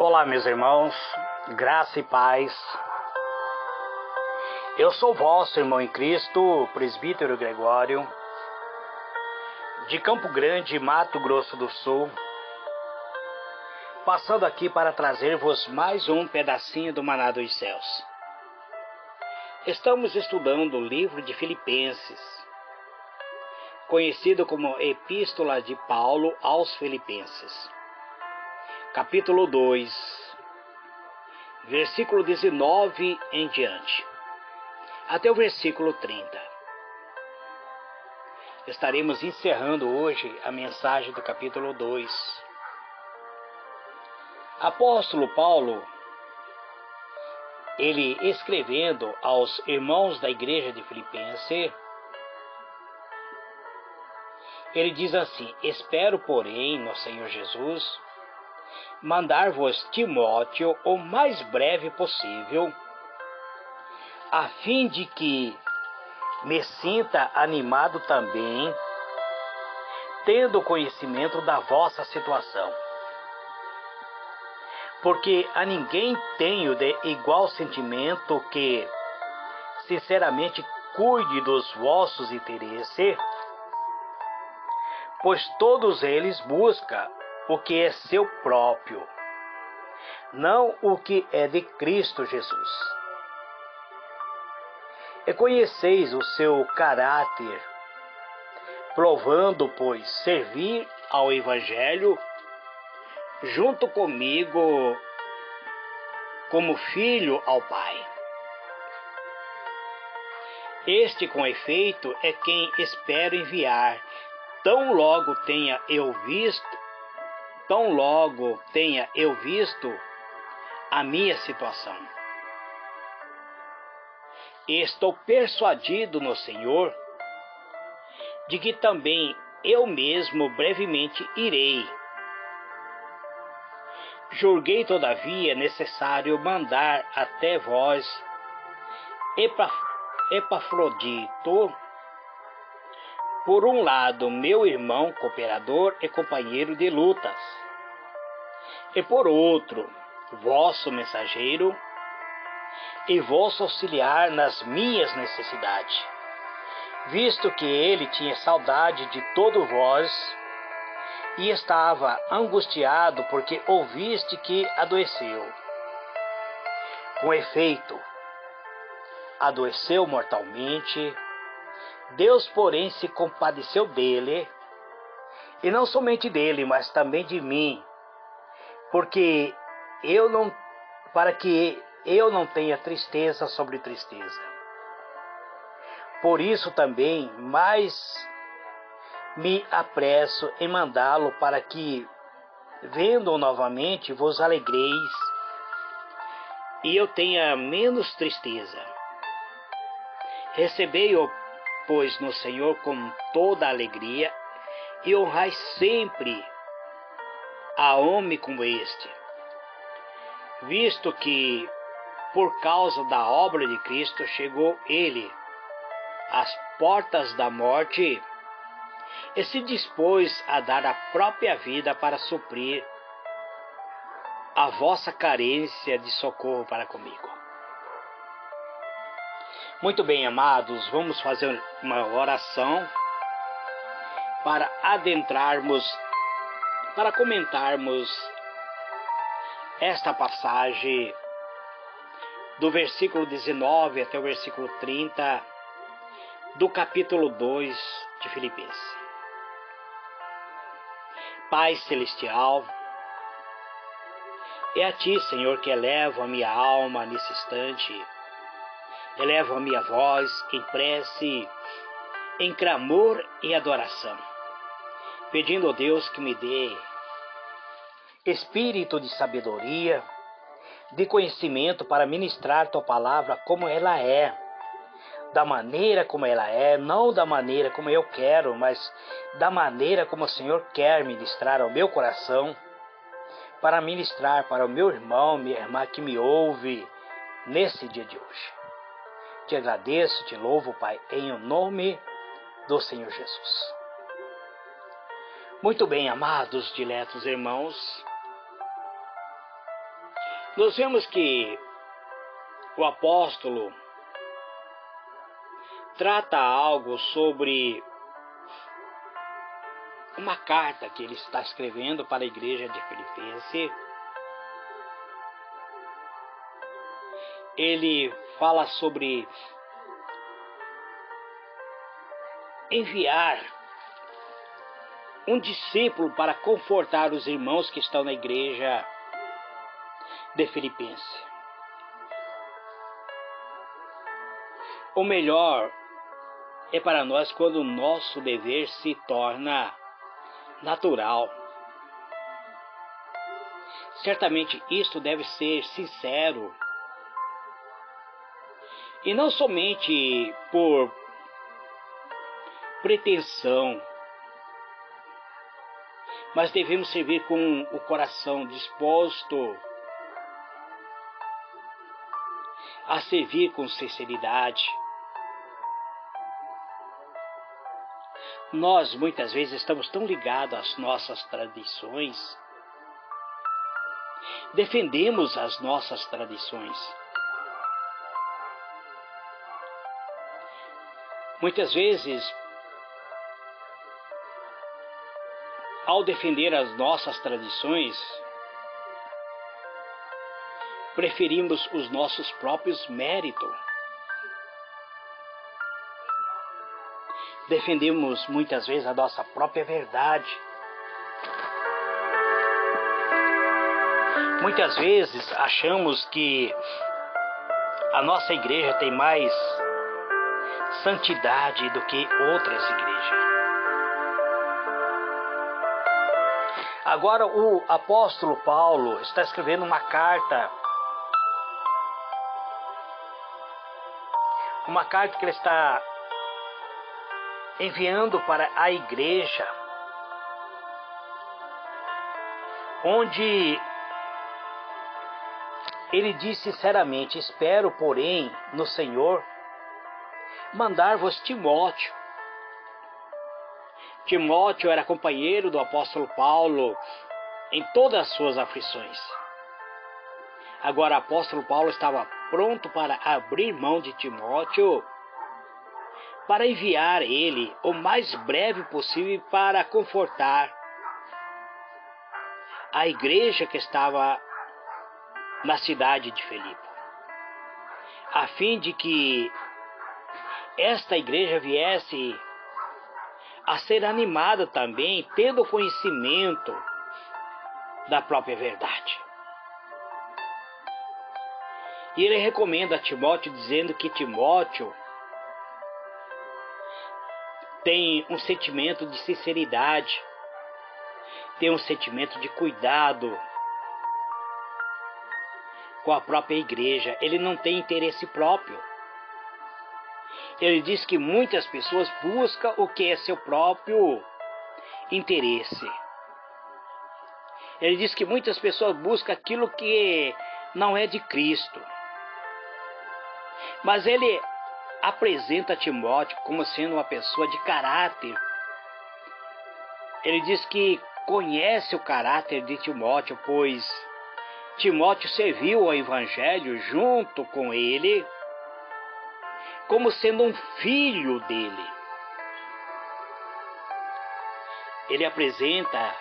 Olá, meus irmãos, graça e paz. Eu sou vosso irmão em Cristo, presbítero Gregório, de Campo Grande, Mato Grosso do Sul, passando aqui para trazer-vos mais um pedacinho do maná dos céus. Estamos estudando o livro de Filipenses, conhecido como Epístola de Paulo aos Filipenses. Capítulo 2, versículo 19 em diante, até o versículo 30. Estaremos encerrando hoje a mensagem do capítulo 2. Apóstolo Paulo, ele escrevendo aos irmãos da igreja de Filipenses, ele diz assim: espero, porém, no Senhor Jesus, mandar-vos Timóteo o mais breve possível, a fim de que me sinta animado também, tendo conhecimento da vossa situação. Porque a ninguém tenho de igual sentimento que, sinceramente, cuide dos vossos interesses, pois todos eles buscam o que é seu próprio, não o que é de Cristo Jesus. E conheceis o seu caráter, provando, pois, servir ao Evangelho, junto comigo, como filho ao Pai. Este, com efeito, é quem espero enviar, tão logo tenha eu visto a minha situação. Estou persuadido no Senhor de que também eu mesmo brevemente irei. Julguei, todavia, necessário mandar até vós Epafrodito, por um lado, meu irmão, cooperador e companheiro de lutas, e por outro, vosso mensageiro e vosso auxiliar nas minhas necessidades, visto que ele tinha saudade de todos vós e estava angustiado porque ouviste que adoeceu. Com efeito, adoeceu mortalmente. Deus, porém, se compadeceu dele, e não somente dele, mas também de mim, para que eu não tenha tristeza sobre tristeza. Por isso também mais me apresso em mandá-lo, para que, vendo-o novamente, vos alegreis e eu tenha menos tristeza. Recebei-o, pois, no Senhor com toda a alegria, e honrai sempre a homem como este, visto que, por causa da obra de Cristo, chegou ele às portas da morte e se dispôs a dar a própria vida para suprir a vossa carência de socorro para comigo. Muito bem, amados, vamos fazer uma oração para adentrarmos, para comentarmos esta passagem do versículo 19 até o versículo 30 do capítulo 2 de Filipenses. Pai Celestial, é a Ti, Senhor, que elevo a minha alma nesse instante. Elevo a minha voz em prece, em clamor e adoração, pedindo a Deus que me dê espírito de sabedoria, de conhecimento para ministrar Tua palavra como ela é, da maneira como ela é, não da maneira como eu quero, mas da maneira como o Senhor quer ministrar ao meu coração, para ministrar para o meu irmão, minha irmã que me ouve nesse dia de hoje. Te agradeço, te louvo, Pai, em nome do Senhor Jesus. Muito bem, amados, diletos irmãos, Nós vemos que o apóstolo trata algo sobre uma carta que ele está escrevendo para a igreja de Filipenses. Ele fala sobre enviar um discípulo para confortar os irmãos que estão na igreja de Filipenses. O melhor é para nós quando o nosso dever se torna natural. Certamente isto deve ser sincero e não somente por pretensão, mas devemos servir com o coração disposto a servir com sinceridade. Nós muitas vezes estamos tão ligados às nossas tradições, defendemos as nossas tradições. Muitas vezes, ao defender as nossas tradições, preferimos os nossos próprios méritos. Defendemos muitas vezes a nossa própria verdade. Muitas vezes achamos que a nossa igreja tem mais santidade do que outras igrejas. Agora o apóstolo Paulo está escrevendo uma carta que ele está enviando para a igreja, onde ele diz sinceramente: espero, porém, no Senhor, mandar-vos Timóteo. Timóteo era companheiro do apóstolo Paulo em todas as suas aflições. Agora o apóstolo Paulo estava pronto para abrir mão de Timóteo, para enviar ele o mais breve possível para confortar a igreja que estava na cidade de Filipe, a fim de que esta igreja viesse a ser animada também, tendo conhecimento da própria verdade. E ele recomenda a Timóteo, dizendo que Timóteo tem um sentimento de sinceridade, tem um sentimento de cuidado com a própria igreja. Ele não tem interesse próprio. Ele diz que muitas pessoas buscam o que é seu próprio interesse. Ele diz que muitas pessoas buscam aquilo que não é de Cristo. Mas ele apresenta Timóteo como sendo uma pessoa de caráter. Ele diz que conhece o caráter de Timóteo, pois Timóteo serviu ao evangelho junto com ele, como sendo um filho dele. Ele apresenta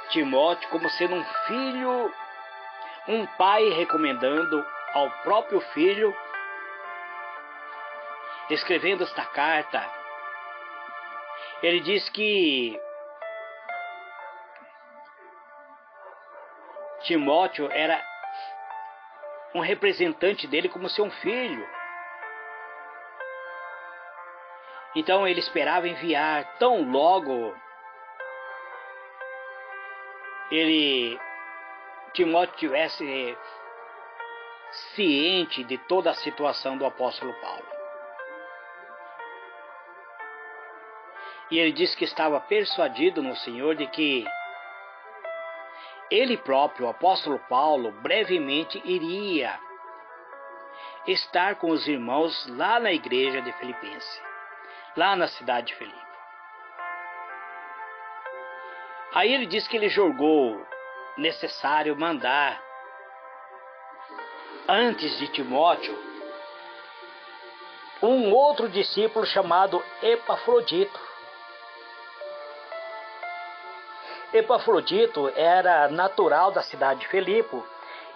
Timóteo como sendo um filho, um pai recomendando ao próprio filho. Escrevendo esta carta, ele diz que Timóteo era um representante dele como seu filho. Então ele esperava enviar tão logo Timóteo tivesse ciente de toda a situação do apóstolo Paulo. E ele disse que estava persuadido no Senhor de que ele próprio, o apóstolo Paulo, brevemente iria estar com os irmãos lá na igreja de Filipenses, lá na cidade de Filipe. Aí ele diz que ele julgou necessário mandar antes de Timóteo, um outro discípulo chamado Epafrodito. Epafrodito era natural da cidade de Filipe.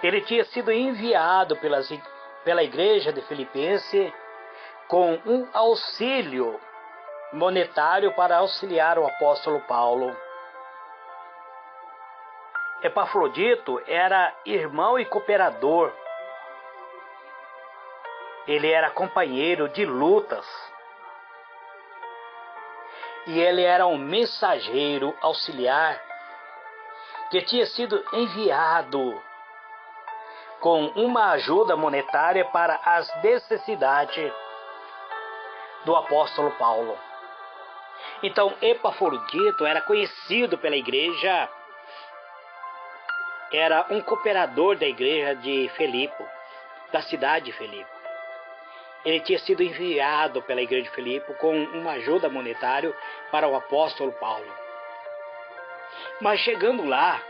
Ele tinha sido enviado pela igreja de Filipense com um auxílio monetário para auxiliar o apóstolo Paulo. Epafrodito era irmão e cooperador. Ele era companheiro de lutas. E ele era um mensageiro auxiliar que tinha sido enviado com uma ajuda monetária para as necessidades do apóstolo Paulo. Então, Epafrodito era conhecido pela igreja, era um cooperador da igreja de Filipe, da cidade de Filipe. Ele tinha sido enviado pela igreja de Filipe com uma ajuda monetária para o apóstolo Paulo. Mas chegando lá,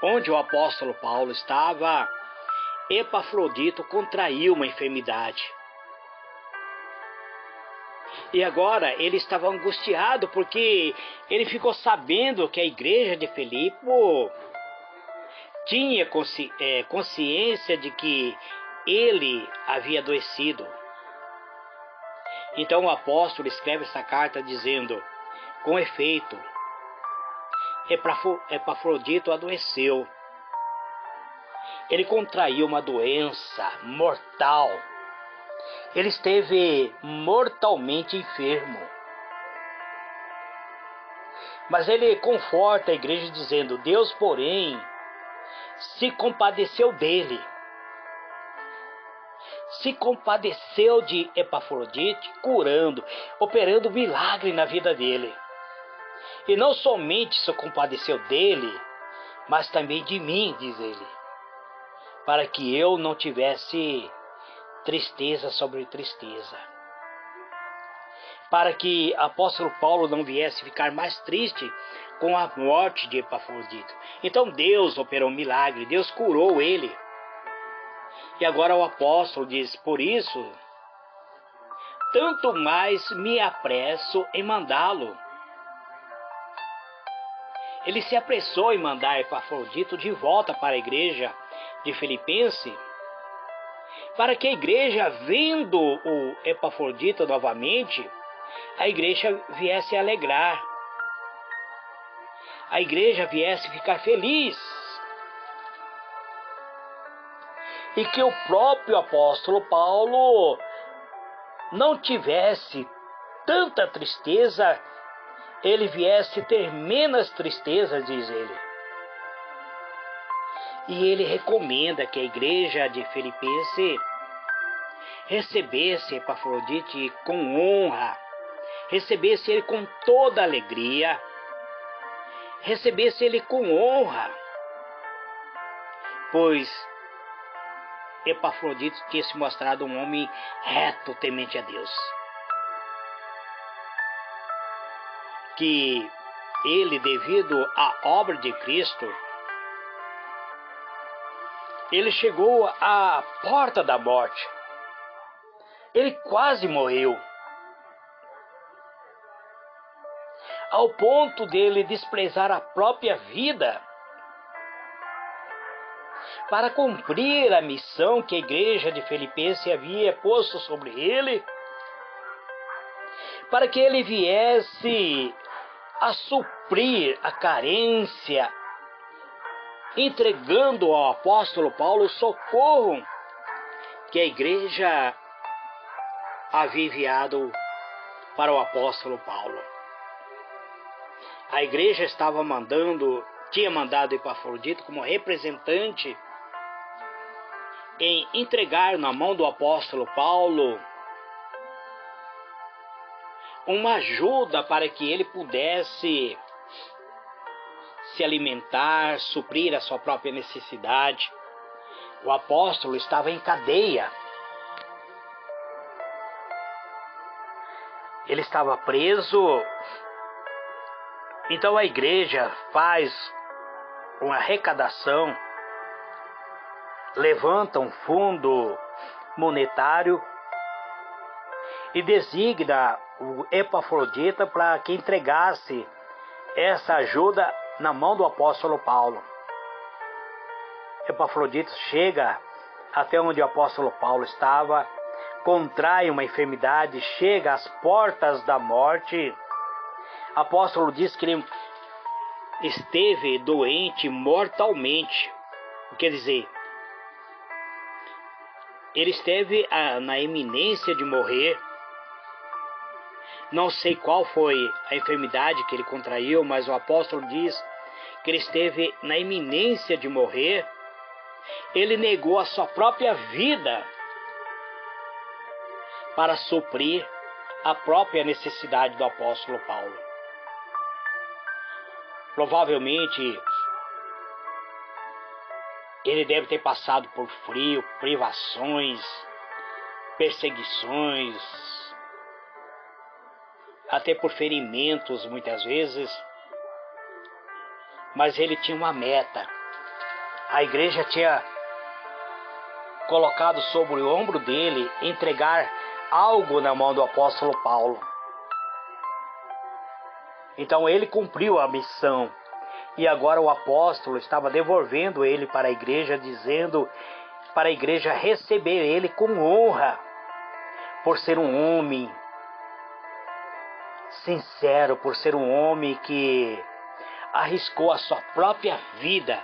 onde o apóstolo Paulo estava, Epafrodito contraiu uma enfermidade. E agora ele estava angustiado porque ele ficou sabendo que a igreja de Filipe tinha consciência de que ele havia adoecido. Então o apóstolo escreve essa carta dizendo: com efeito, Epafrodito adoeceu. Ele contraiu uma doença mortal. Ele esteve mortalmente enfermo. Mas ele conforta a igreja dizendo: Deus, porém, se compadeceu dele. Se compadeceu de Epafrodito, curando, operando milagre na vida dele. E não somente se compadeceu dele, mas também de mim, diz ele, para que eu não tivesse tristeza sobre tristeza. Para que o apóstolo Paulo não viesse ficar mais triste com a morte de Epafrodito. Então Deus operou um milagre, Deus curou ele. E agora o apóstolo diz: por isso, tanto mais me apresso em mandá-lo. Ele se apressou em mandar Epafrodito de volta para a igreja de Filipense, para que a igreja, vendo o Epafrodito novamente, a igreja viesse a alegrar, a igreja viesse ficar feliz, e que o próprio apóstolo Paulo não tivesse tanta tristeza, ele viesse ter menos tristeza, diz ele. E ele recomenda que a igreja de Filipense recebesse Epafrodito com honra, recebesse ele com toda alegria, recebesse ele com honra, pois Epafrodito tinha se mostrado um homem reto, temente a Deus. Que ele, devido à obra de Cristo, ele chegou à porta da morte. Ele quase morreu. Ao ponto dele desprezar a própria vida para cumprir a missão que a igreja de Filipense havia posto sobre ele, para que ele viesse a suprir a carência, entregando ao apóstolo Paulo o socorro que a igreja havia enviado para o apóstolo Paulo. A igreja tinha mandado Epafrodito como representante em entregar na mão do apóstolo Paulo uma ajuda para que ele pudesse se alimentar, suprir a sua própria necessidade. O apóstolo estava em cadeia. Ele estava preso. Então a igreja faz uma arrecadação levanta um fundo monetário e designa o Epafrodita para que entregasse essa ajuda na mão do apóstolo Paulo. Epafrodito chega até onde o apóstolo Paulo estava, contrai uma enfermidade, chega às portas da morte. O apóstolo diz que ele esteve doente mortalmente. Quer dizer, ele esteve na iminência de morrer. Não sei qual foi a enfermidade que ele contraiu, mas o apóstolo diz que ele esteve na iminência de morrer. Ele negou a sua própria vida para suprir a própria necessidade do apóstolo Paulo. Provavelmente, ele deve ter passado por frio, privações, perseguições, até por ferimentos muitas vezes, mas ele tinha uma meta. A igreja tinha colocado sobre o ombro dele entregar algo na mão do apóstolo Paulo. Então ele cumpriu a missão e agora o apóstolo estava devolvendo ele para a igreja, dizendo para a igreja receber ele com honra, por ser um homem sincero, por ser um homem que arriscou a sua própria vida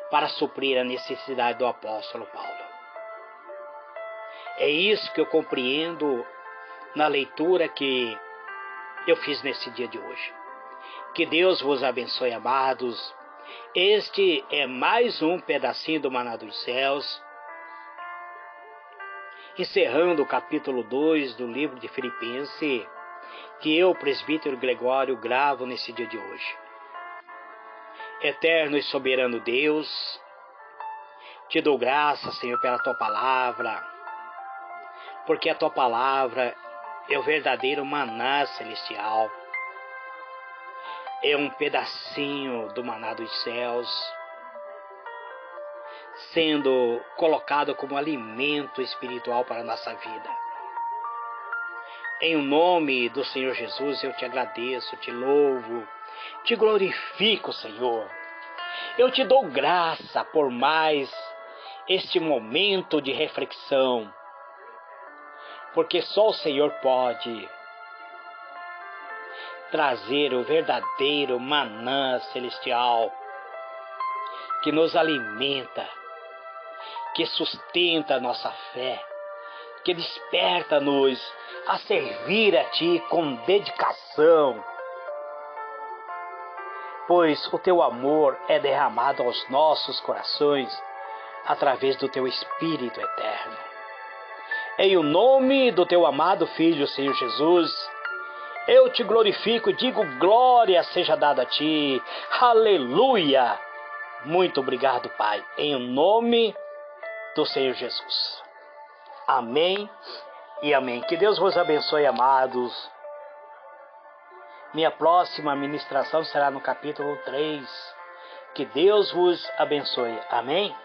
para suprir a necessidade do apóstolo Paulo. É isso que eu compreendo na leitura que eu fiz nesse dia de hoje. Que Deus vos abençoe, amados. Este é mais um pedacinho do Maná dos Céus, encerrando o capítulo 2 do livro de Filipenses, que eu, presbítero Gregório, gravo nesse dia de hoje. Eterno e soberano Deus, te dou graça, Senhor, pela tua palavra, porque a tua palavra é o verdadeiro maná celestial, é um pedacinho do maná dos céus, sendo colocado como alimento espiritual para a nossa vida. Em nome do Senhor Jesus, eu te agradeço, te louvo, te glorifico, Senhor. Eu te dou graça por mais este momento de reflexão, porque só o Senhor pode trazer o verdadeiro maná celestial que nos alimenta, que sustenta a nossa fé, que desperta-nos a servir a Ti com dedicação, pois o Teu amor é derramado aos nossos corações através do Teu Espírito eterno. Em o nome do Teu amado Filho, Senhor Jesus, eu Te glorifico e digo glória seja dada a Ti. Aleluia! Muito obrigado, Pai, em o nome do Senhor Jesus. Amém e amém. Que Deus vos abençoe, amados. Minha próxima ministração será no capítulo 3. Que Deus vos abençoe. Amém?